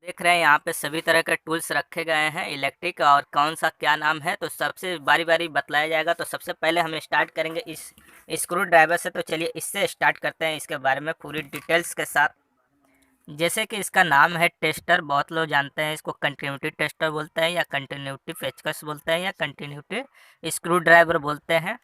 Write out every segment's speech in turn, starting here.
देख रहे हैं यहाँ पे सभी तरह के टूल्स रखे गए हैं इलेक्ट्रिक, और कौन सा क्या नाम है तो सबसे बारी बारी बतलाया जाएगा। तो सबसे पहले हम स्टार्ट करेंगे इस स्क्रू ड्राइवर से। तो चलिए इससे स्टार्ट करते हैं इसके बारे में पूरी डिटेल्स के साथ। जैसे कि इसका नाम है टेस्टर, बहुत लोग जानते हैं इसको कंटिन्यूटी टेस्टर बोलते हैं, या कंटिन्यूटी पेचकस बोलते हैं, या कंटिन्यूटी स्क्रू ड्राइवर बोलते हैं।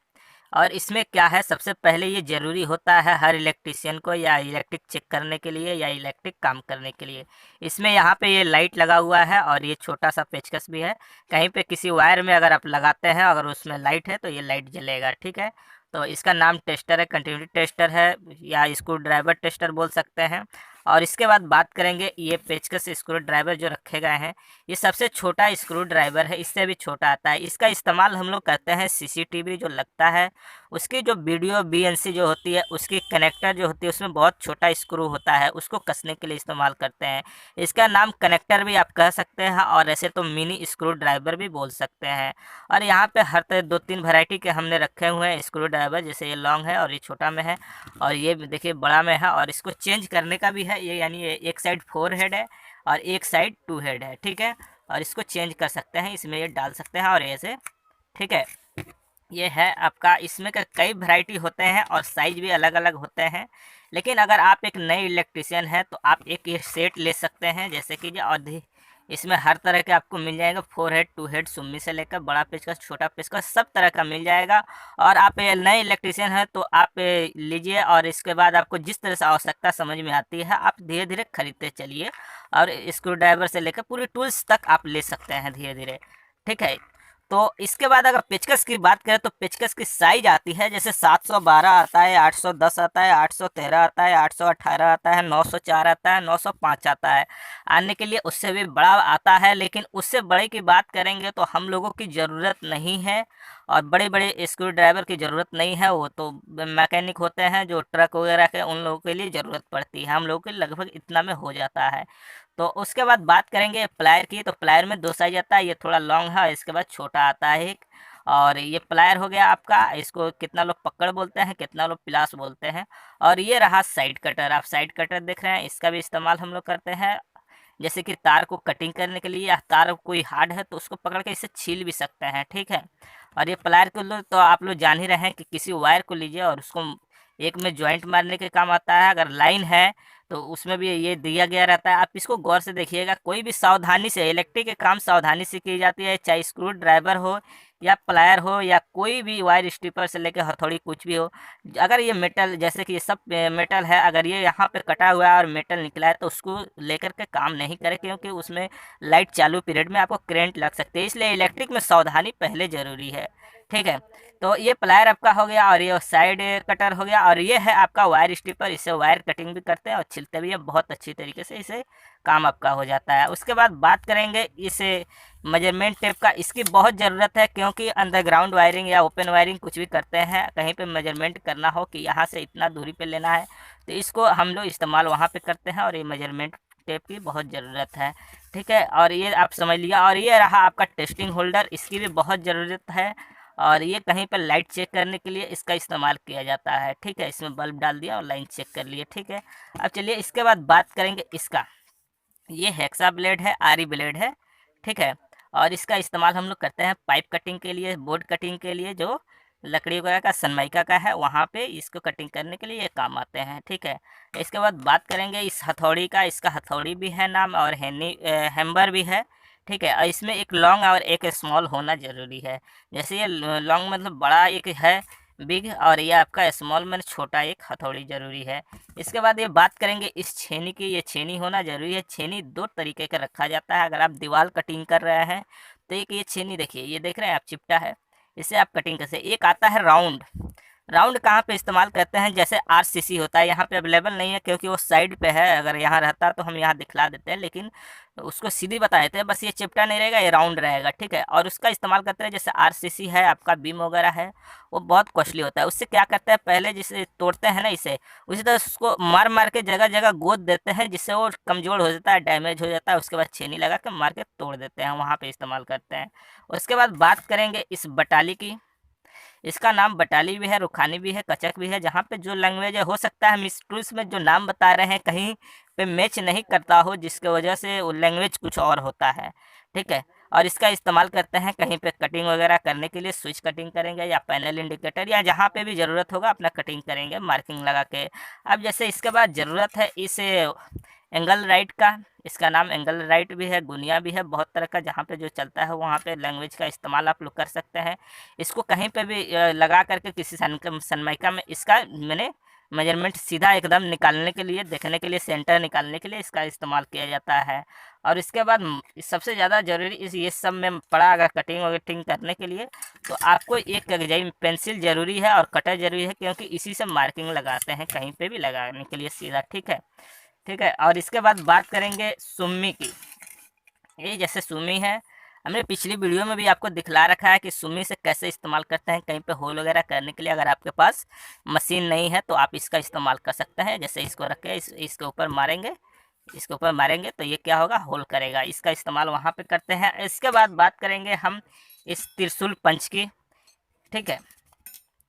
और इसमें क्या है, सबसे पहले ये ज़रूरी होता है हर इलेक्ट्रिशियन को, या इलेक्ट्रिक चेक करने के लिए, या इलेक्ट्रिक काम करने के लिए। इसमें यहाँ पे ये लाइट लगा हुआ है, और ये छोटा सा पेचकस भी है। कहीं पे किसी वायर में अगर आप लगाते हैं, अगर उसमें लाइट है तो ये लाइट जलेगा, ठीक है। तो इसका नाम टेस्टर है, कंटिन्यूटी टेस्टर है, या स्क्रू ड्राइवर टेस्टर बोल सकते हैं। और इसके बाद बात करेंगे ये पेचकस स्क्रू ड्राइवर जो रखे गए हैं। ये सबसे छोटा स्क्रू ड्राइवर है, इससे भी छोटा आता है। इसका इस्तेमाल हम लोग करते हैं सीसीटीवी जो लगता है, उसकी जो वीडियो बीएनसी जो होती है, उसकी कनेक्टर जो होती है उसमें बहुत छोटा स्क्रू होता है, उसको कसने के लिए इस्तेमाल करते हैं। इसका नाम कनेक्टर भी आप कह सकते हैं, और ऐसे तो मिनी स्क्रू ड्राइवर भी बोल सकते हैं। और यहाँ पे हर तरह 2-3 वैरायटी के हमने रखे हुए हैं स्क्रू ड्राइवर। जैसे ये लॉन्ग है, और ये छोटा में है, और ये देखिए बड़ा में है। और इसको चेंज करने का भी है, ये यानी एक साइड 4 हेड है और एक साइड 2 हेड है, ठीक है। और इसको चेंज कर सकते हैं, इसमें ये डाल सकते हैं और ऐसे, ठीक है। ये है आपका, इसमें का कई वैरायटी होते हैं और साइज भी अलग अलग होते हैं। लेकिन अगर आप एक नए इलेक्ट्रिशियन हैं तो आप एक ये सेट ले सकते हैं, जैसे कि जो इसमें हर तरह के आपको मिल जाएगा। 4 हेड, 2 हेड, सुम्मी से लेकर बड़ा पेचकस, छोटा पेचकस, सब तरह का मिल जाएगा। और आप नए इलेक्ट्रिशियन हैं तो आप लीजिए, और इसके बाद आपको जिस तरह से आवश्यकता समझ में आती है आप धीरे धीरे खरीदते चलिए। और स्क्रू ड्राइवर से लेकर पूरी टूल्स तक आप ले सकते हैं धीरे धीरे, ठीक है। तो इसके बाद अगर पेचकस की बात करें तो पेचकस की साइज आती है, जैसे 712 आता है, 810 आता है, 813 आता है, 818 आता है, 904 आता है, 905 आता है। आने के लिए उससे भी बड़ा आता है, लेकिन उससे बड़े की बात करेंगे तो हम लोगों की ज़रूरत नहीं है। और बड़े बड़े स्क्रू ड्राइवर की ज़रूरत नहीं है, वो तो मैकेनिक होते हैं जो ट्रक वगैरह के, उन लोगों के लिए ज़रूरत पड़ती है। हम लोगों के लगभग इतना में हो जाता है। तो उसके बाद बात करेंगे प्लायर की। तो प्लायर में 2 साइज आता है, ये थोड़ा लॉन्ग है, इसके बाद छोटा आता है एक। और ये प्लायर हो गया आपका, इसको कितना लोग पकड़ बोलते हैं, कितना लोग पिलास बोलते हैं। और ये रहा साइड कटर, आप साइड कटर देख रहे हैं, इसका भी इस्तेमाल हम लोग करते हैं। जैसे कि तार को कटिंग करने के लिए, या तार कोई हार्ड है तो उसको पकड़ के इसे छील भी सकते हैं, ठीक है। और ये प्लायर को लो तो आप लोग जान ही रहे हैं कि किसी वायर को लीजिए और उसको एक में जॉइंट मारने के काम आता है। अगर लाइन है तो उसमें भी ये दिया गया रहता है। आप इसको गौर से देखिएगा, कोई भी सावधानी से, इलेक्ट्रिक के काम सावधानी से की जाती है, चाहे स्क्रू ड्राइवर हो, या प्लायर हो, या कोई भी वायर स्ट्रिपर से लेकर हथौड़ी कुछ भी हो। अगर ये मेटल, जैसे कि ये सब मेटल है, अगर ये यहाँ पे कटा हुआ है और मेटल निकला है तो उसको लेकर के काम नहीं करे, क्योंकि उसमें लाइट चालू पीरियड में आपको करंट लग सकते हैं। इसलिए इलेक्ट्रिक में सावधानी पहले ज़रूरी है, ठीक है। तो ये प्लायर आपका हो गया, और ये साइड कटर हो गया, और ये है आपका वायर स्ट्रिपर। इससे वायर कटिंग भी करते हैं और छिलते भी हैं, बहुत अच्छी तरीके से इसे काम आपका हो जाता है। उसके बाद बात करेंगे इस मेजरमेंट टेप का। इसकी बहुत ज़रूरत है, क्योंकि अंडरग्राउंड वायरिंग या ओपन वायरिंग कुछ भी करते हैं, कहीं पे मेजरमेंट करना हो कि यहाँ से इतना दूरी पे लेना है, तो इसको हम लोग इस्तेमाल वहाँ पे करते हैं। और ये मेजरमेंट टेप की बहुत ज़रूरत है, ठीक है। और ये आप समझ लिया। और ये रहा आपका टेस्टिंग होल्डर, इसकी भी बहुत ज़रूरत है। और ये कहीं पर लाइट चेक करने के लिए इसका इस्तेमाल किया जाता है, ठीक है। इसमें बल्ब डाल दिया और लाइन चेक कर लिए, ठीक है। अब चलिए इसके बाद बात करेंगे इसका। ये हेक्सा ब्लेड है, आरी ब्लेड है, ठीक है। और इसका इस्तेमाल हम लोग करते हैं पाइप कटिंग के लिए, बोर्ड कटिंग के लिए, जो लकड़ी वगैरह का सनमाइका का है वहाँ पे इसको कटिंग करने के लिए ये काम आते हैं, ठीक है। इसके बाद बात करेंगे इस हथौड़ी का। इसका हथौड़ी भी है नाम, और हैम्बर भी है, ठीक है। और इसमें एक लॉन्ग और एक स्मॉल होना ज़रूरी है। जैसे ये लॉन्ग मतलब बड़ा एक है, बिग, और ये आपका स्मॉल में छोटा एक हथौड़ी ज़रूरी है। इसके बाद ये बात करेंगे इस छेनी की। ये छेनी होना ज़रूरी है। छेनी 2 तरीके का रखा जाता है। अगर आप दीवार कटिंग कर रहे हैं तो एक ये छेनी देखिए, ये देख रहे हैं आप, चिपटा है, इससे आप कटिंग कर सकते। एक आता है राउंड। राउंड कहाँ पे इस्तेमाल करते हैं, जैसे आरसीसी होता है, यहाँ पे अवेलेबल नहीं है क्योंकि वो साइड पे है। अगर यहाँ रहता तो हम यहाँ दिखला देते हैं, लेकिन उसको सीधी बता देते हैं। बस ये चिपटा नहीं रहेगा, ये राउंड रहेगा, ठीक है। और उसका इस्तेमाल करते हैं, जैसे आरसीसी है आपका, बीम वगैरह है, वो बहुत कॉस्टली होता है। उससे क्या करते हैं, पहले जिसे तोड़ते हैं ना इसे, उसी तरह उसको मार मार के जगह जगह गोद देते हैं, जिससे वो कमज़ोर हो जाता है, डैमेज हो जाता है। उसके बाद छेनी लगा के मार के तोड़ देते हैं, वहाँ पे इस्तेमाल करते हैं। उसके बाद बात करेंगे इस बटाली की। इसका नाम बटाली भी है, रुखानी भी है, कचक भी है। जहाँ पे जो लैंग्वेज है, हो सकता है हम इस टूल्स में जो नाम बता रहे हैं कहीं पे मैच नहीं करता हो, जिसके वजह से वो लैंग्वेज कुछ और होता है। ठीक है। और इसका इस्तेमाल करते हैं कहीं पे कटिंग वगैरह करने के लिए, स्विच कटिंग करेंगे या पैनल इंडिकेटर, या जहाँ पे भी ज़रूरत होगा अपना कटिंग करेंगे मार्किंग लगा के। अब जैसे इसके बाद ज़रूरत है इस एंगल राइट का। इसका नाम एंगल राइट भी है, गुनिया भी है, बहुत तरह का जहाँ पे जो चलता है वहाँ पे लैंग्वेज का इस्तेमाल आप लोग कर सकते हैं। इसको कहीं पे भी लगा करके किसी सनमाइका में इसका मैंने मेजरमेंट सीधा एकदम निकालने के लिए, देखने के लिए, सेंटर निकालने के लिए इसका इस्तेमाल किया जाता है। और इसके बाद सबसे ज़्यादा ज़रूरी इस ये सब में पड़ा, अगर कटिंग वगैटिंग करने के लिए तो आपको एक पेंसिल ज़रूरी है और कटर ज़रूरी है, क्योंकि इसी से मार्किंग लगाते हैं कहीं पे भी लगाने के लिए सीधा। ठीक है। ठीक है। और इसके बाद बात करेंगे सुम्मी की। ये जैसे सुमी है, हमने पिछली वीडियो में भी आपको दिखला रखा है कि सुमी से कैसे इस्तेमाल करते हैं कहीं पे होल वगैरह करने के लिए। अगर आपके पास मशीन नहीं है तो आप इसका इस्तेमाल कर सकते हैं। जैसे इसको रख के इसके ऊपर मारेंगे, इसके ऊपर मारेंगे तो ये क्या होगा, होल करेगा। इसका इस्तेमाल वहाँ पे करते हैं। इसके बाद बात करेंगे हम इस त्रिशूल पंच की। ठीक है।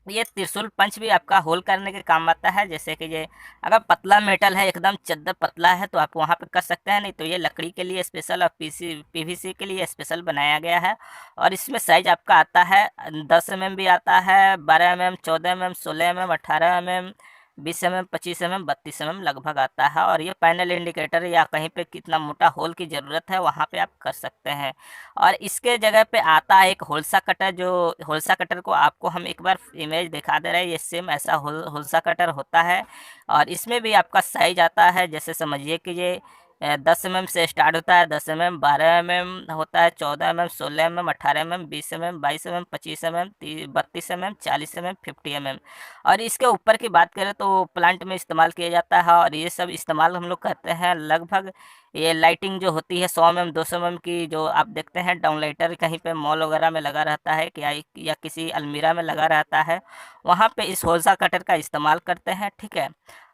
ये त्रिशूल पंच भी आपका होल करने के काम आता है। जैसे कि ये अगर पतला मेटल है, एकदम चद्दर पतला है, तो आप वहाँ पे कर सकते हैं, नहीं तो ये लकड़ी के लिए स्पेशल और पीवीसी के लिए स्पेशल बनाया गया है। और इसमें साइज आपका आता है 10 mm भी आता है, 12 mm, 14 mm, 16 mm, 18 mm, 20 mm, 25 mm, 32 mm लगभग आता है। और ये पैनल इंडिकेटर या कहीं पे कितना मोटा होल की ज़रूरत है वहाँ पे आप कर सकते हैं। और इसके जगह पे आता है एक होलसा कटर, जो होलसा कटर को आपको हम एक बार इमेज दिखा दे रहे हैं। ये सेम ऐसा होलसा कटर होता है। और इसमें भी आपका साइज आता है, जैसे समझिए कि ये 10 mm से स्टार्ट होता है, 10 mm, 12 mm होता है, 14 mm, 16 mm, 18 mm, 20 mm, 22 mm, 25 mm, 32 mm, 40 mm, 50 mm। और इसके ऊपर की बात करें तो प्लांट में इस्तेमाल किया जाता है। और ये सब इस्तेमाल हम लोग करते हैं लगभग, ये लाइटिंग जो होती है 100 mm, 200 mm की, जो आप देखते हैं डाउनलाइटर कहीं पे मॉल वगैरह में लगा रहता है कि या किसी अलमीरा में लगा रहता है, वहाँ पे इस होल्सा कटर का इस्तेमाल करते हैं। ठीक है।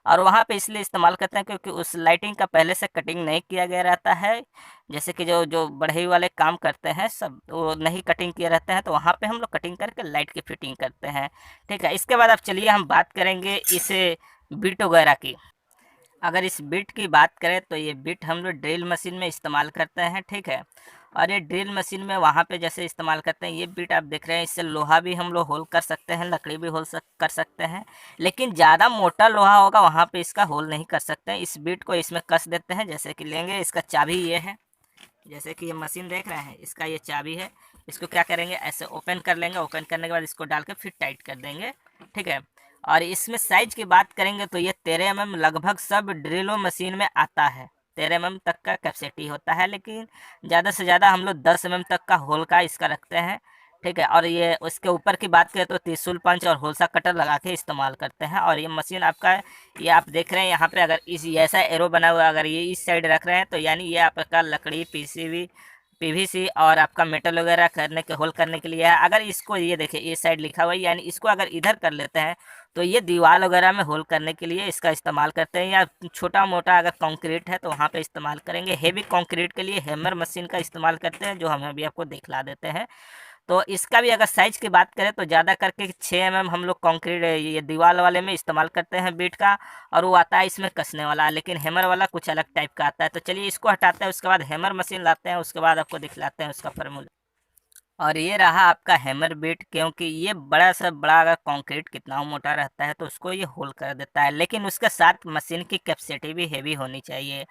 और वहाँ पे इसलिए इस्तेमाल करते हैं क्योंकि उस लाइटिंग का पहले से कटिंग नहीं किया गया रहता है। जैसे कि जो जो बढ़ई वाले काम करते हैं सब, वो नहीं कटिंग किए रहते हैं, तो वहाँ पे हम लोग कटिंग करके लाइट की फिटिंग करते हैं। ठीक है। इसके बाद अब चलिए हम बात करेंगे इस बिट वगैरह की। अगर इस बिट की बात करें तो ये बिट हम लोग ड्रिल मशीन में इस्तेमाल करते हैं। ठीक है। और ये ड्रिल मशीन में वहाँ पे जैसे इस्तेमाल करते हैं, ये बिट आप देख रहे हैं, इससे लोहा भी हम लोग होल कर सकते हैं, लकड़ी भी कर सकते हैं। लेकिन ज़्यादा मोटा लोहा होगा वहाँ पे इसका होल नहीं कर सकते हैं। इस बिट को इसमें कस देते हैं। जैसे कि लेंगे, इसका चाबी ये है, जैसे कि ये मशीन देख रहे हैं, इसका ये चाबी है। इसको क्या करेंगे, ऐसे ओपन कर लेंगे। ओपन करने के बाद इसको डाल के फिर टाइट कर देंगे। ठीक है। और इसमें साइज की बात करेंगे तो ये 13 mm लगभग सब ड्रिलो मशीन में आता है। 13 mm तक का कैपेसिटी होता है, लेकिन ज़्यादा से ज़्यादा हम लोग 10 mm तक का होल का इसका रखते हैं। ठीक है। और ये उसके ऊपर की बात करें तो त्रिशूल पंच और होलसा कटर लगा के इस्तेमाल करते हैं। और ये मशीन आपका, ये आप देख रहे हैं यहाँ पे, अगर इस ऐसा एरो बना हुआ है, अगर ये इस साइड रख रहे हैं तो यानी ये आपका लकड़ी, पीसीबी, पीवीसी और आपका मेटल वगैरह करने के होल करने के लिए है। अगर इसको ये देखिए, ये साइड लिखा हुआ है, यानी इसको अगर इधर कर लेते हैं तो ये दीवार वगैरह में होल करने के लिए इसका इस्तेमाल करते हैं। या छोटा मोटा अगर कंक्रीट है तो वहाँ पे इस्तेमाल करेंगे। हेवी कंक्रीट के लिए हैमर मशीन का इस्तेमाल करते हैं, जो हम अभी आपको दिखला देते हैं। तो इसका भी अगर साइज की बात करें तो ज़्यादा करके 6 mm हम लोग कंक्रीट ये दीवार वाले में इस्तेमाल करते हैं बीट का। और वो आता है इसमें कसने वाला, लेकिन हैमर वाला कुछ अलग टाइप का आता है। तो चलिए इसको हटाते हैं, उसके बाद हैमर मशीन लाते हैं, उसके बाद आपको दिखलाते हैं उसका फार्मूला। और ये रहा आपका हैमर बीट, क्योंकि ये बड़ा सा बड़ा अगर कंक्रीट कितना मोटा रहता है तो उसको ये होल कर देता है, लेकिन उसके साथ मशीन की कैपेसिटी भी हेवी होनी चाहिए।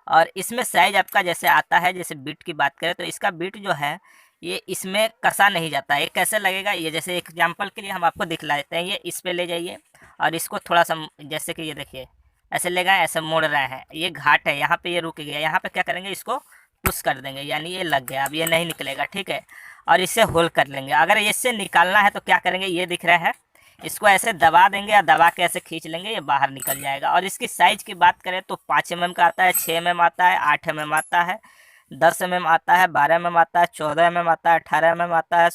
और इसमें साइज आपका जैसे आता है, जैसे बिट की बात करें तो इसका बिट जो है ये इसमें कसा नहीं जाता है। ये कैसे लगेगा, ये जैसे एग्जांपल के लिए हम आपको दिखला देते हैं। ये इस पे ले जाइए और इसको थोड़ा सा, जैसे कि ये देखिए ऐसे ले गए, ऐसे मोड़ रहे हैं, ये घाट है, यहाँ पे ये रुक गया, यहाँ पे क्या करेंगे, इसको पुश कर देंगे, यानी ये लग गया, अब ये नहीं निकलेगा। ठीक है। और इसे होल कर लेंगे। अगर इससे निकालना है तो क्या करेंगे, ये दिख रहा है, इसको ऐसे दबा देंगे या दबा के ऐसे खींच लेंगे, ये बाहर निकल जाएगा। और इसकी साइज की बात करें तो 5 mm का आता है, 6 mm आता है, 8 mm आता है, 10 mm आता है, 12 mm आता है, 14 mm आता है, 18 mm आता है,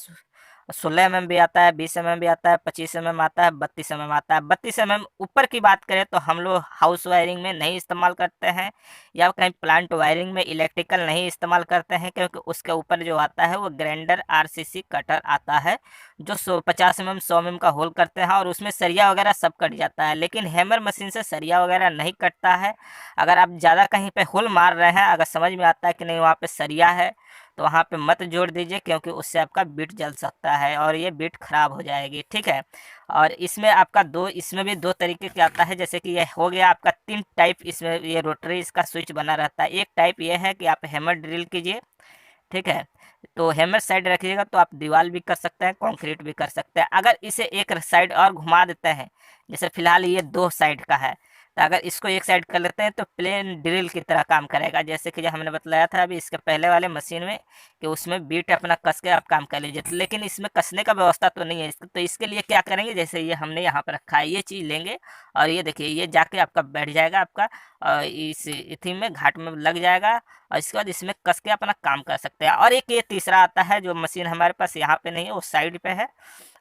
16 mm भी आता है, 20 mm भी आता है, 25 mm आता है, 32 mm आता है। 32 mm ऊपर की बात करें तो हम लोग हाउस वायरिंग में नहीं इस्तेमाल करते हैं, या कहीं प्लांट वायरिंग में इलेक्ट्रिकल नहीं इस्तेमाल करते हैं, क्योंकि उसके ऊपर जो आता है वो ग्राइंडर आरसीसी कटर आता है, जो 50 mm 100 mm का होल करते हैं, और उसमें सरिया वगैरह सब कट जाता है। लेकिन हैमर मशीन से सरिया वगैरह नहीं कटता है। अगर आप ज़्यादा कहीं पे होल मार रहे हैं, अगर समझ में आता है कि नहीं वहाँ पे सरिया है, तो वहाँ पे मत जोड़ दीजिए, क्योंकि उससे आपका बीट जल सकता है और ये बीट खराब हो जाएगी, ठीक है। और इसमें आपका इसमें भी दो तरीके के आता है, जैसे कि ये हो गया आपका 3 टाइप, इसमें ये रोटरी इसका स्विच बना रहता है। एक टाइप ये है कि आप हैमर ड्रिल कीजिए, ठीक है, तो हैमर साइड रखिएगा तो आप दीवार भी कर सकते हैं, कंक्रीट भी कर सकते हैं। अगर इसे एक साइड और घुमा देते हैं, जैसे फिलहाल ये 2 साइड का है, तो अगर इसको एक साइड कर लेते हैं तो प्लेन ड्रिल की तरह काम करेगा, जैसे कि जो हमने बतलाया था अभी इसके पहले वाले मशीन में, कि उसमें बीट अपना कस के आप काम कर लीजिए। लेकिन इसमें कसने का व्यवस्था तो नहीं है, तो इसके लिए क्या करेंगे, जैसे ये हमने यहाँ पर रखा है, ये चीज़ लेंगे और ये देखिए ये जाके आपका बैठ जाएगा, आपका इस इथी में घाट में लग जाएगा, और इसके बाद इसमें कस के अपना काम कर सकते हैं। और एक ये तीसरा आता है जो मशीन हमारे पास यहाँ पे नहीं है, वो साइड पे है,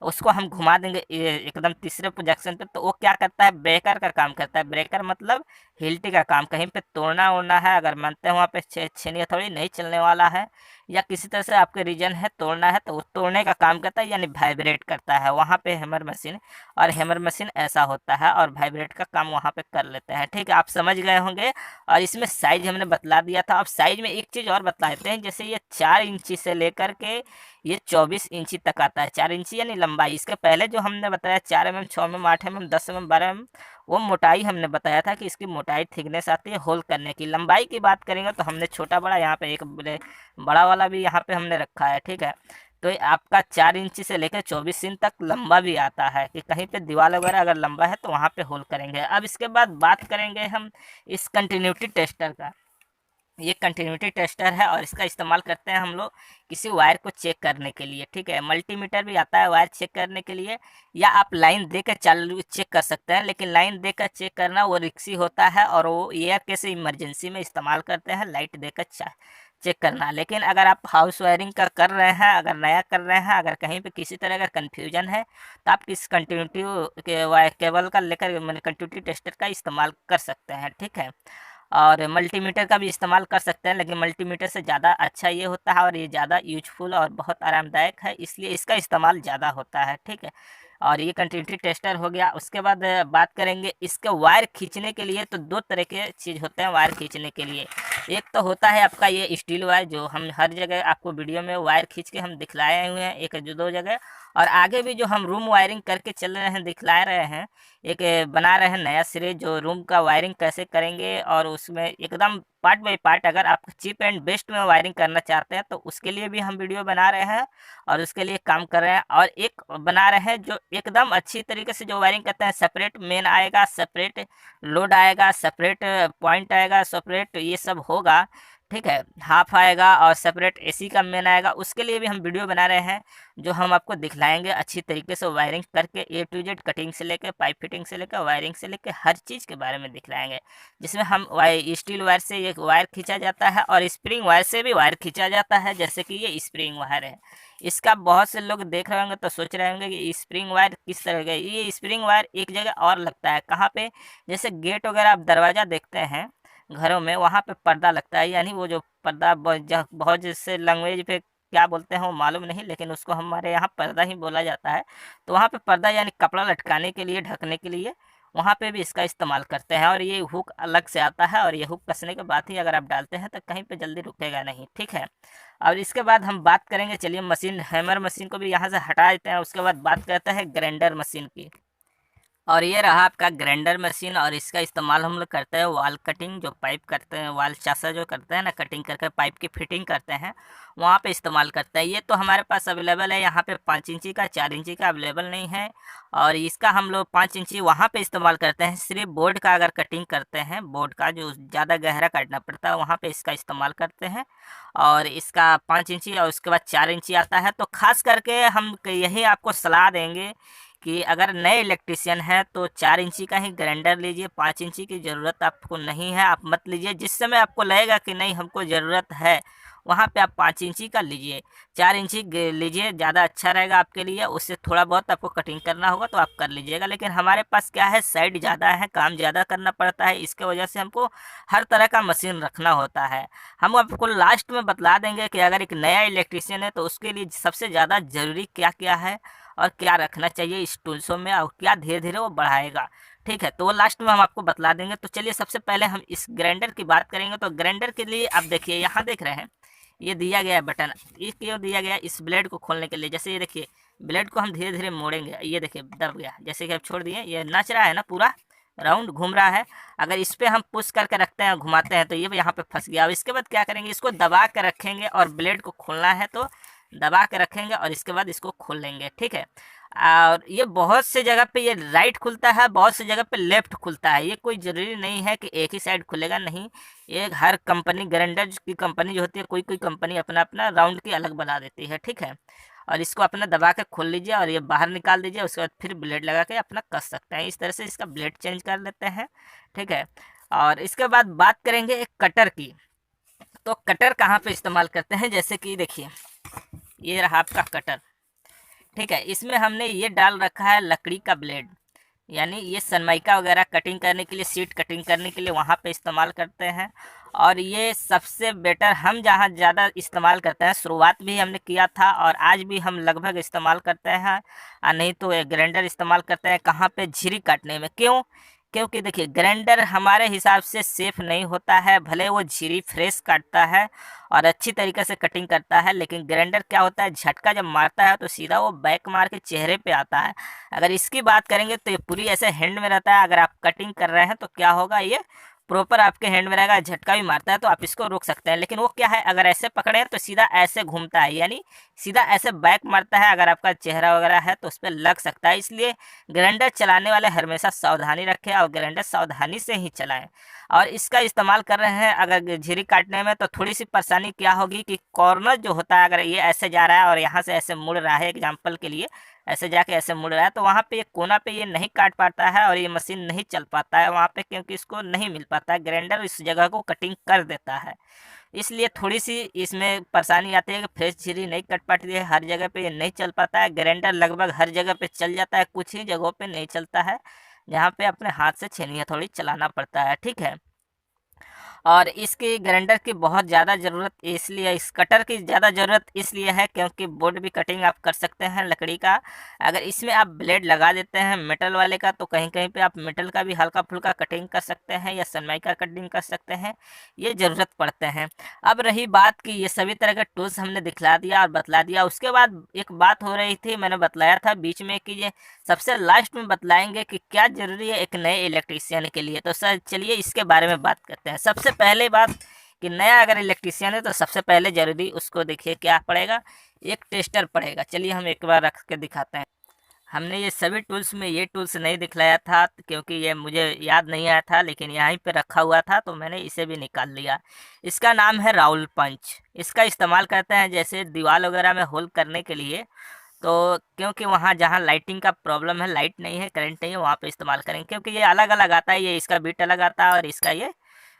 उसको हम घुमा देंगे एकदम तीसरे पोजीशन पे, तो वो क्या करता है, ब्रेकर का काम करता है। ब्रेकर मतलब हिल्टी का काम, कहीं पे तोड़ना ओड़ना है, अगर मानते हैं वहाँ पे छेनी हथौड़ी नहीं चलने वाला है, या किसी तरह से आपके रीजन है तोड़ना है, तो वो तोड़ने का काम करता है, यानी वाइब्रेट करता है वहाँ पे हैमर मशीन। और हैमर मशीन ऐसा होता है, और वाइब्रेट का काम वहाँ पे कर लेते हैं, ठीक है, आप समझ गए होंगे। और इसमें साइज हमने बतला दिया था। अब साइज में एक चीज़ और बतला देते हैं, जैसे ये 4 इंची से लेकर के ये 24 इंची तक आता है। 4 इंची यानी लंबाई। इसके पहले जो हमने बताया 4 mm, 6 mm, 8 mm, 10 mm, 12 mm, वो मोटाई हमने बताया था कि इसकी मोटाई थिकनेस आती है होल करने की। लंबाई की बात करेंगे तो हमने छोटा बड़ा यहाँ पे एक बड़ा वाला भी यहाँ पे हमने रखा है, ठीक है। तो ये आपका 4 इंची से लेकर 24 इंच तक लंबा भी आता है, कि कहीं पे दीवार वगैरह अगर लंबा है तो वहाँ पे होल करेंगे। अब इसके बाद बात करेंगे हम इस कंटिन्यूटी टेस्टर का। ये कंटिन्यूटी टेस्टर है, और इसका इस्तेमाल करते हैं हम लोग किसी वायर को चेक करने के लिए, ठीक है। मल्टीमीटर भी आता है वायर चेक करने के लिए, या आप लाइन देकर चालू चेक कर सकते हैं, लेकिन लाइन देकर चेक करना वो रिक्सी होता है, और वो एयर कैसे इमरजेंसी में इस्तेमाल करते हैं, लाइट देकर चेक करना। लेकिन अगर आप हाउस वायरिंग का कर रहे हैं, अगर नया कर रहे हैं, अगर कहीं पे किसी तरह का कन्फ्यूजन है, तो आप इस कंटिन्यूटी के वायर केबल का लेकर मैंने कंटिन्यूटी टेस्टर का इस्तेमाल कर सकते हैं, ठीक है। और मल्टीमीटर का भी इस्तेमाल कर सकते हैं, लेकिन मल्टीमीटर से ज़्यादा अच्छा ये होता है, और ये ज़्यादा यूजफुल और बहुत आरामदायक है, इसलिए इसका इस्तेमाल ज़्यादा होता है, ठीक है। और ये कंटिन्यूटी टेस्टर हो गया। उसके बाद बात करेंगे इसके वायर खींचने के लिए, तो 2 तरह के चीज़ होते हैं वायर खींचने के लिए। एक तो होता है आपका ये स्टील वायर, जो हम हर जगह आपको वीडियो में वायर खींच के हम दिखलाए हुए हैं, एक जो 2 जगह, और आगे भी जो हम रूम वायरिंग करके चल रहे हैं, दिखला रहे हैं, एक बना रहे हैं नया सिरे, जो रूम का वायरिंग कैसे करेंगे, और उसमें एकदम पार्ट बाय पार्ट, अगर आप चीप एंड बेस्ट में वायरिंग करना चाहते हैं तो उसके लिए भी हम वीडियो बना रहे हैं, और उसके लिए काम कर रहे हैं। और एक बना रहे हैं जो एकदम अच्छी तरीके से जो वायरिंग करते हैं, सेपरेट मेन आएगा, सेपरेट लोड आएगा, सेपरेट पॉइंट आएगा, सेपरेट ये सब होगा, ठीक है, हाफ आएगा, और सेपरेट एसी का मेन आएगा। उसके लिए भी हम वीडियो बना रहे हैं, जो हम आपको दिखलाएंगे अच्छी तरीके से वायरिंग करके, ए टू जेड, कटिंग से लेकर पाइप फिटिंग से लेकर वायरिंग से लेकर हर चीज़ के बारे में दिखलाएंगे, जिसमें हम स्टील वायर से एक वायर खींचा जाता है, और स्प्रिंग वायर से भी वायर खींचा जाता है, जैसे कि ये स्प्रिंग वायर है। इसका बहुत से लोग देख रहे होंगे तो सोच रहे होंगे कि स्प्रिंग वायर किस तरह का। ये स्प्रिंग वायर एक जगह और लगता है, कहाँ पे, जैसे गेट वगैरह आप दरवाज़ा देखते हैं घरों में, वहाँ पे पर्दा लगता है, यानी वो जो पर्दा बहुत जैसे लैंग्वेज पे क्या बोलते हैं वो मालूम नहीं, लेकिन उसको हमारे यहाँ पर्दा ही बोला जाता है। तो वहाँ पे पर्दा यानी कपड़ा लटकाने के लिए, ढकने के लिए, वहाँ पे भी इसका इस्तेमाल करते हैं। और ये हुक अलग से आता है, और ये हुक कसने के बाद ही अगर आप डालते हैं तो कहीं पे जल्दी रुकेगा नहीं, ठीक है। और इसके बाद हम बात करेंगे, चलिए मशीन हैमर मशीन को भी यहाँ से हटा देते हैं, उसके बाद बात करते हैं ग्राइंडर मशीन की। और ये रहा आपका ग्राइंडर मशीन, और इसका इस्तेमाल हम लोग करते हैं वाल कटिंग, जो पाइप करते हैं, वाल चासा जो करते हैं ना, कटिंग करके पाइप की फिटिंग करते हैं, वहाँ पे इस्तेमाल करते हैं। ये तो हमारे पास अवेलेबल है यहाँ पे 5 इंची का, 4 इंची का अवेलेबल नहीं है, और इसका हम लोग 5 इंची वहाँ पे इस्तेमाल करते हैं। सिर्फ बोर्ड का अगर कटिंग करते हैं, बोर्ड का जो ज़्यादा गहरा काटना पड़ता है, वहाँ पर इसका इस्तेमाल करते हैं। और इसका 5 इंची और उसके बाद 4 इंची आता है। तो खास करके हम यही आपको सलाह देंगे कि अगर नए इलेक्ट्रिशियन हैं तो 4 इंची का ही ग्राइंडर लीजिए, 5 इंची की ज़रूरत आपको नहीं है, आप मत लीजिए। जिस समय आपको लगेगा कि नहीं हमको ज़रूरत है, वहाँ पे आप 5 इंची का लीजिए। 4 इंची लीजिए, ज़्यादा अच्छा रहेगा आपके लिए। उससे थोड़ा बहुत आपको कटिंग करना होगा तो आप कर लीजिएगा। लेकिन हमारे पास क्या है, साइड ज़्यादा है, काम ज़्यादा करना पड़ता है, इसके वजह से हमको हर तरह का मशीन रखना होता है। हम आपको लास्ट में बतला देंगे कि अगर एक नया इलेक्ट्रिशियन है तो उसके लिए सबसे ज़्यादा ज़रूरी क्या क्या है और क्या रखना चाहिए इस टूल्सों में, और क्या धीरे धीरे वो बढ़ाएगा। ठीक है, तो वो लास्ट में हम आपको बतला देंगे। तो चलिए सबसे पहले हम इस ग्राइंडर की बात करेंगे। तो ग्राइंडर के लिए आप देखिए, यहाँ देख रहे हैं ये दिया गया है बटन। ये क्यों दिया गया है? इस ब्लेड को खोलने के लिए। जैसे ये देखिए, ब्लेड को हम धीरे धीरे मोड़ेंगे, ये देखिए दब गया। जैसे कि आप छोड़ दिए, ये नाच रहा है ना, पूरा राउंड घूम रहा है। अगर इस पर हम पुश करके रखते हैं, घुमाते हैं, तो ये यहाँ पे फंस गया। अब इसके बाद क्या करेंगे, इसको दबा कर रखेंगे और ब्लेड को खोलना है तो दबा के रखेंगे और इसके बाद इसको खोल लेंगे। ठीक है, और ये बहुत से जगह पे ये राइट खुलता है, बहुत से जगह पे लेफ्ट खुलता है। ये कोई ज़रूरी नहीं है कि एक ही साइड खुलेगा, नहीं। ये हर कंपनी, ग्राइंडर की कंपनी जो होती है, कोई कोई कंपनी अपना अपना राउंड की अलग बना देती है। ठीक है, और इसको अपना दबा के खोल लीजिए और ये बाहर निकाल दीजिए। उसके बाद फिर ब्लेड लगा के अपना कस सकते हैं। इस तरह से इसका ब्लेड चेंज कर लेते हैं। ठीक है, और इसके बाद बात करेंगे एक कटर की। तो कटर कहाँ पे इस्तेमाल करते हैं, जैसे कि देखिए ये रहा आपका कटर। ठीक है, इसमें हमने ये डाल रखा है लकड़ी का ब्लेड, यानी ये सनमाइका वगैरह कटिंग करने के लिए, सीट कटिंग करने के लिए वहाँ पे इस्तेमाल करते हैं। और ये सबसे बेटर हम जहाँ ज़्यादा इस्तेमाल करते हैं, शुरुआत भी हमने किया था और आज भी हम लगभग इस्तेमाल करते हैं। नहीं तो ये ग्राइंडर इस्तेमाल करते हैं कहाँ पे, झिरी काटने में। क्यों? क्योंकि देखिए ग्राइंडर हमारे हिसाब से सेफ़ नहीं होता है। भले वो झिरी फ्रेश काटता है और अच्छी तरीके से कटिंग करता है, लेकिन ग्राइंडर क्या होता है, झटका जब मारता है तो सीधा वो बैक मार के चेहरे पे आता है। अगर इसकी बात करेंगे तो ये पूरी ऐसे हैंड में रहता है। अगर आप कटिंग कर रहे हैं तो क्या होगा, ये प्रॉपर आपके हैंड में रहेगा। झटका भी मारता है तो आप इसको रोक सकते हैं, लेकिन वो क्या है, अगर ऐसे पकड़े तो सीधा ऐसे घूमता है, यानी सीधा ऐसे बैक मारता है। अगर आपका चेहरा वगैरह है तो उस पर लग सकता है। इसलिए ग्राइंडर चलाने वाले हमेशा सावधानी रखें और ग्राइंडर सावधानी से ही चलाएं। और इसका इस्तेमाल कर रहे हैं अगर झिरी काटने में, तो थोड़ी सी परेशानी क्या होगी कि कॉर्नर जो होता है, अगर ये ऐसे जा रहा है और यहाँ से ऐसे मुड़ रहा है, एग्जाम्पल के लिए ऐसे जाके ऐसे मुड़ रहा है, तो वहाँ पे ये कोना पे ये नहीं काट पाता है और ये मशीन नहीं चल पाता है वहाँ पे, क्योंकि इसको नहीं मिल पाता है। ग्राइंडर इस जगह को कटिंग कर देता है। इसलिए थोड़ी सी इसमें परेशानी आती है कि फ्रेश झिरी नहीं कट पाती है, हर जगह पे ये नहीं चल पाता है। ग्राइंडर लगभग हर जगह पे चल जाता है, कुछ ही जगहों पे नहीं चलता है, जहाँ पे अपने हाथ से छेनी हथौड़ी चलाना पड़ता है। ठीक है, और इसकी ग्राइंडर की बहुत ज़्यादा ज़रूरत इसलिए, इस कटर की ज़्यादा ज़रूरत इसलिए है क्योंकि बोर्ड भी कटिंग आप कर सकते हैं लकड़ी का। अगर इसमें आप ब्लेड लगा देते हैं मेटल वाले का, तो कहीं कहीं पे आप मेटल का भी हल्का फुल्का कटिंग कर सकते हैं या सनमाइका कटिंग कर सकते हैं, ये ज़रूरत पड़ते हैं। अब रही बात कि ये सभी तरह के टूल्स हमने दिखला दिया और बतला दिया। उसके बाद एक बात हो रही थी, मैंने बतलाया था बीच में कि ये सबसे लास्ट में बतलाएंगे कि क्या ज़रूरी है एक नए इलेक्ट्रीशियन के लिए। तो सर चलिए इसके बारे में बात करते हैं। सबसे पहले बात कि नया अगर इलेक्ट्रीशियन है तो सबसे पहले ज़रूरी उसको देखिए क्या पड़ेगा, एक टेस्टर पड़ेगा। चलिए हम एक बार रख के दिखाते हैं। हमने ये सभी टूल्स में ये टूल्स नहीं दिखलाया था क्योंकि ये मुझे याद नहीं आया था, लेकिन यहीं पे रखा हुआ था तो मैंने इसे भी निकाल लिया। इसका नाम है राउल पंच। इसका इस्तेमाल करते हैं जैसे दीवार वगैरह में होल करने के लिए। तो क्योंकि वहाँ जहाँ लाइटिंग का प्रॉब्लम है, लाइट नहीं है, करंट नहीं है, वहाँ पे इस्तेमाल करेंगे। क्योंकि ये अलग अलग आता है, ये इसका बीट अलग आता है और इसका ये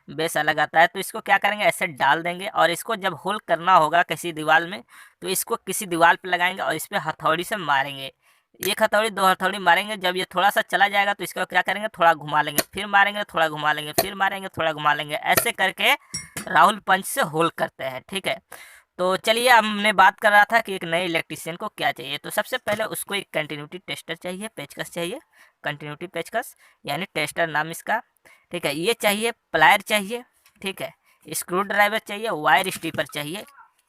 बेस अलग आता है। तो इसको क्या करेंगे, ऐसे डाल देंगे और इसको जब होल करना होगा किसी दीवार में, तो इसको किसी दीवार पे लगाएंगे और इस पर हथौड़ी से मारेंगे। एक हथौड़ी, दो हथौड़ी मारेंगे। जब ये थोड़ा सा चला जाएगा तो इसको क्या करेंगे, थोड़ा घुमा लेंगे, फिर मारेंगे, थोड़ा घुमा लेंगे, फिर मारेंगे, थोड़ा घुमा लेंगे। ऐसे करके राहुल पंच से होल करते हैं। ठीक है, तो चलिए हमने बात कर रहा था कि एक नए इलेक्ट्रिशियन को क्या चाहिए। तो सबसे पहले उसको एक कंटिन्यूटी टेस्टर चाहिए, पेचकस चाहिए, कंटिन्यूटी पेचकस यानी टेस्टर नाम इसका। ठीक है, ये चाहिए, प्लायर चाहिए। ठीक है, स्क्रू ड्राइवर चाहिए, वायर स्टीपर चाहिए।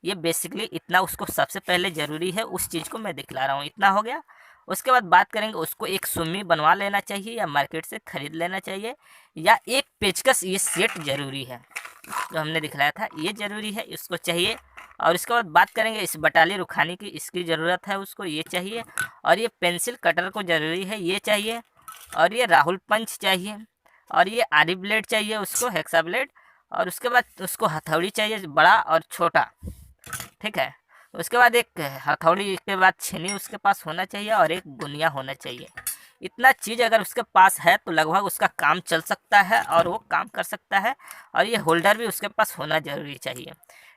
ये बेसिकली इतना उसको सबसे पहले ज़रूरी है, उस चीज़ को मैं दिखला रहा हूँ। इतना हो गया। उसके बाद बात करेंगे, उसको एक सुम्मी बनवा लेना चाहिए या मार्केट से ख़रीद लेना चाहिए, या एक पेचकस, ये सेट ज़रूरी है जो हमने दिखलाया था, ये ज़रूरी है, इसको चाहिए। और इसके बाद बात करेंगे इस बटाली रुखानी की, इसकी ज़रूरत है उसको, ये चाहिए। और ये पेंसिल कटर को ज़रूरी है, ये चाहिए। और ये राहुल पंच चाहिए। और ये आरी ब्लेड चाहिए उसको, हेक्सा ब्लेड। और उसके बाद उसको हथौड़ी चाहिए, बड़ा और छोटा। ठीक है, उसके बाद एक हथौड़ी के बाद छेनी उसके पास होना चाहिए और एक गुनिया होना चाहिए। इतना चीज़ अगर उसके पास है तो लगभग उसका काम चल सकता है और वो काम कर सकता है। और ये होल्डर भी उसके पास होना ज़रूरी चाहिए।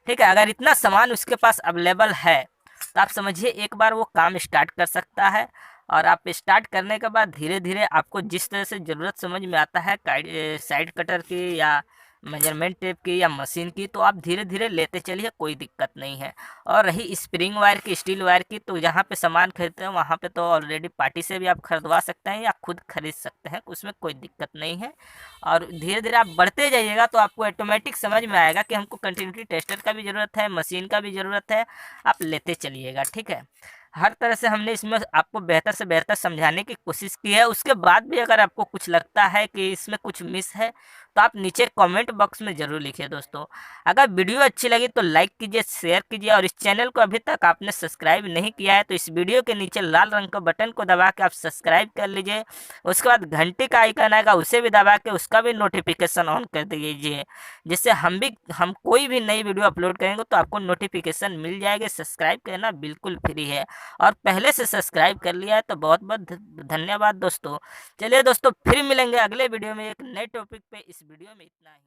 ठीक है, अगर इतना सामान उसके पास अवेलेबल है तो आप समझिए एक बार वो काम स्टार्ट कर सकता है। और आप स्टार्ट करने के बाद धीरे धीरे आपको जिस तरह से ज़रूरत समझ में आता है साइड कटर की या मेजरमेंट टेप की या मशीन की, तो आप धीरे धीरे लेते चलिए, कोई दिक्कत नहीं है। और रही स्प्रिंग वायर की, स्टील वायर की, तो जहाँ पे सामान खरीदते हैं वहाँ पे तो ऑलरेडी पार्टी से भी आप खरीदवा सकते हैं या खुद खरीद सकते हैं, उसमें कोई दिक्कत नहीं है। और धीरे धीरे आप बढ़ते जाइएगा तो आपको ऑटोमेटिक समझ में आएगा कि हमको कंटिन्यूटी टेस्टर का भी ज़रूरत है, मशीन का भी ज़रूरत है। आप लेते चलिएगा, ठीक है। हर तरह से हमने इसमें आपको बेहतर से बेहतर समझाने की कोशिश की है। उसके बाद भी अगर आपको कुछ लगता है कि इसमें कुछ मिस है तो आप नीचे कमेंट बॉक्स में ज़रूर लिखिए दोस्तों। अगर वीडियो अच्छी लगी तो लाइक कीजिए, शेयर कीजिए, और इस चैनल को अभी तक आपने सब्सक्राइब नहीं किया है तो इस वीडियो के नीचे लाल रंग का बटन को दबा के आप सब्सक्राइब कर लीजिए। उसके बाद घंटे का आइकन आएगा, उसे भी दबा के उसका भी नोटिफिकेशन ऑन कर दीजिए, जिससे हम कोई भी नई वीडियो अपलोड करेंगे तो आपको नोटिफिकेशन मिल जाएगी। सब्सक्राइब करना बिल्कुल फ्री है, और पहले से सब्सक्राइब कर लिया है तो बहुत बहुत धन्यवाद दोस्तों। चलिए दोस्तों, फिर मिलेंगे अगले वीडियो में एक नए टॉपिक पे। इस वीडियो में इतना ही।